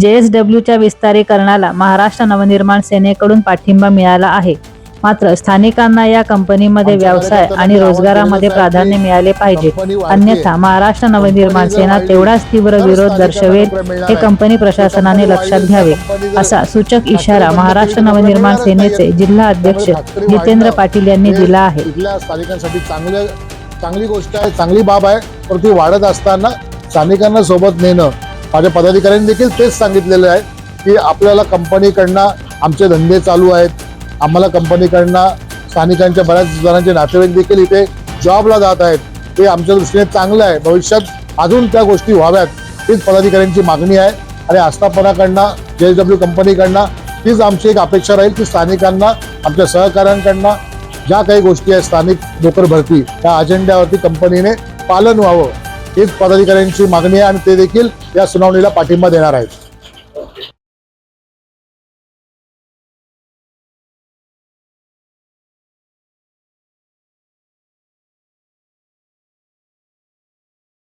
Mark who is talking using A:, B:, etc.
A: JSWच्या विस्तारीकरणाला महाराष्ट्र नवनिर्माण सेनेकडून पाठिंबा मिळाला आहे, मात्र स्थानिकांना या कंपनीमध्ये व्यवसाय आणि रोजगारामध्ये प्राधान्य मिळाले पाहिजे, अन्यथा महाराष्ट्र नवनिर्माण सेना तेवढाच तीव्र विरोध दर्शवेल हे कंपनी प्रशासनाने लक्षात घ्यावे, असा सूचक इशारा महाराष्ट्र नवनिर्माण सेनेचे जिल्हा अध्यक्ष जितेंद्र पाटील यांनी दिला आहे.
B: इथल्या स्थानिकांसाठी चांगली गोष्ट आहे, चांगली बाब आहे, पण ती वाढत असताना स्थानिकांना सोबत नेणं. माझ्या पदाधिकाऱ्यांनी देखील तेच सांगितलेलं आहे की आपल्याला कंपनीकडनं आमचे धंदे चालू आहेत, आम्हाला कंपनीकडनं स्थानिकांच्या बऱ्याच जणांचे नातेवाईक देखील इथे जॉबला जात आहेत. ते आमच्या दृष्टीने चांगलं आहे. भविष्यात अजून त्या गोष्टी व्हाव्यात हीच पदाधिकाऱ्यांची मागणी आहे आणि आस्थापनाकडनं JSW कंपनीकडनं तीच आमची एक अपेक्षा राहील की स्थानिकांना आमच्या सहकाऱ्यांकडनं ज्या काही गोष्टी आहेत स्थानिक नोकर भरती त्या अजेंड्यावरती कंपनीने पालन व्हावं हीच पदाधिकाऱ्यांची मागणी आहे आणि ते देखील या सुनावणीला पाठिंबा देणार आहेत.